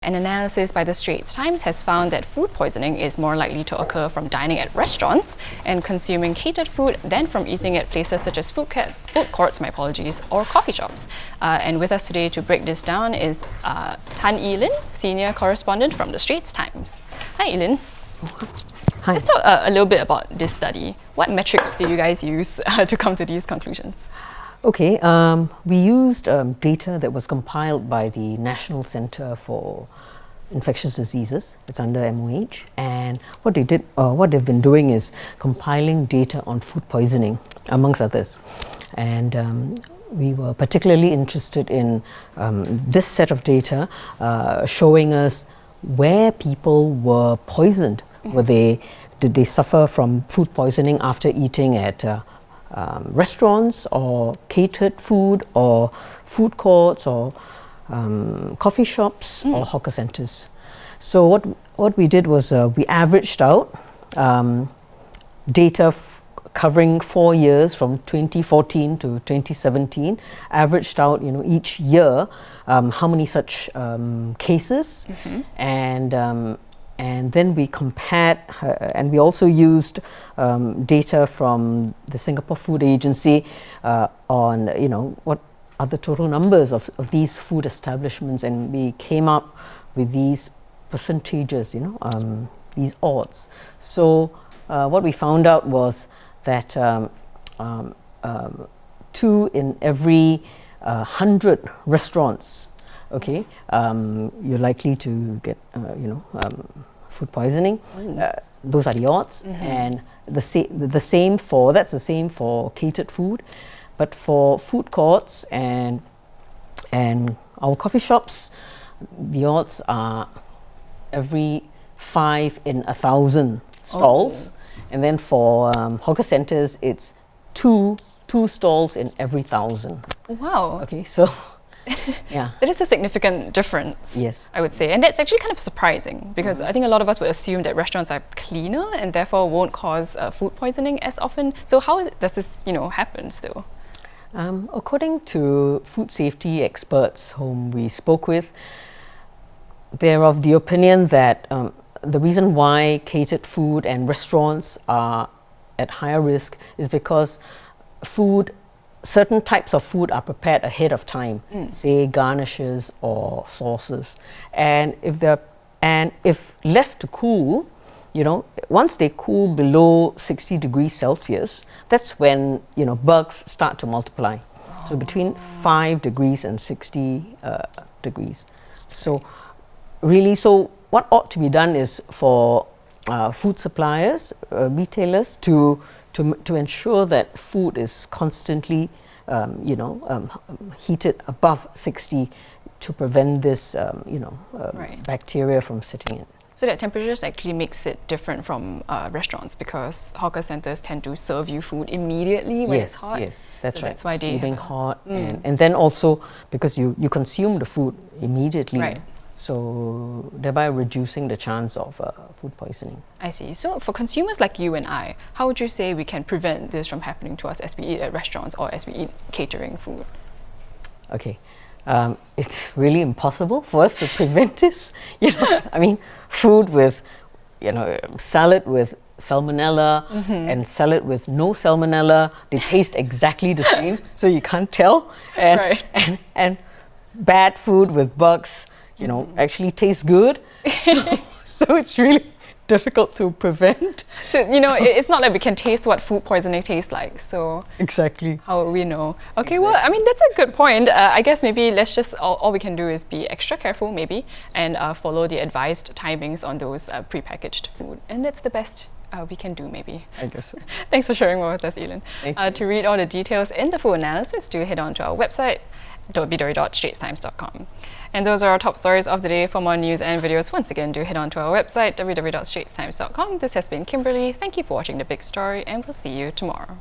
An analysis by the Straits Times has found that food poisoning is more likely to occur from dining at restaurants and consuming catered food than from eating at places such as food courts, or coffee shops. And with us today to break this down is Tan Ee Lyn, senior correspondent from the Straits Times. Hi, Ee Lyn. Hi. Let's talk a little bit about this study. What metrics did you guys use to come to these conclusions? Okay, we used data that was compiled by the National Center for Infectious Diseases. It's under MOH, and what they've been doing is compiling data on food poisoning, amongst others. And we were particularly interested in this set of data showing us where people were poisoned. Did they suffer from food poisoning after eating at restaurants or catered food or food courts or coffee shops or hawker centers? So what we did was we averaged out data covering 4 years from 2014 to 2017, averaged out each year how many such cases, and then we compared, and we also used data from the Singapore Food Agency on what are the total numbers of these food establishments, and we came up with these percentages, these odds. So what we found out was that 2 in every 100 restaurants, okay, you're likely to get food poisoning. Those are the odds, and the same for catered food, but for food courts and our coffee shops, the odds are every 5 in 1,000 stalls, and then for hawker centers, it's two stalls in every 1,000. Wow. Okay, so. Yeah, that is a significant difference. Yes, I would say, and that's actually kind of surprising because I think a lot of us would assume that restaurants are cleaner and therefore won't cause food poisoning as often. So how does this, happen still? According to food safety experts whom we spoke with, they're of the opinion that the reason why catered food and restaurants are at higher risk is because certain types of food are prepared ahead of time, say garnishes or sauces, and if left to cool, once they cool below 60 degrees Celsius, that's when bugs start to multiply. So between 5 degrees and 60 degrees. So really, so what ought to be done is for food suppliers, retailers to ensure that food is constantly, heated above 60 to prevent this, bacteria from sitting in. So that temperatures actually makes it different from restaurants because hawker centers tend to serve you food immediately when it's hot. Yes, that's so right. That's why steaming hot, and then also because you consume the food immediately. Right. So thereby reducing the chance of food poisoning. I see. So for consumers like you and I, how would you say we can prevent this from happening to us as we eat at restaurants or as we eat catering food? Okay, it's really impossible for us to prevent this. I mean, food with, salad with salmonella and salad with no salmonella, they taste exactly the same, so you can't tell. And bad food with bugs, actually tastes good. So it's really difficult to prevent. So, it's not like we can taste what food poisoning tastes like. So exactly. How will we know? Okay, well, I mean, that's a good point. I guess maybe let's just, all we can do is be extra careful maybe and follow the advised timings on those prepackaged food. And that's the best we can do maybe. I guess so. Thanks for sharing more with us, Ee Lyn. To read all the details in the full analysis, do head on to our website, www.straitstimes.com. And those are our top stories of the day. For more news and videos, once again, do head on to our website, www.straitstimes.com. This has been Kimberly. Thank you for watching The Big Story, and we'll see you tomorrow.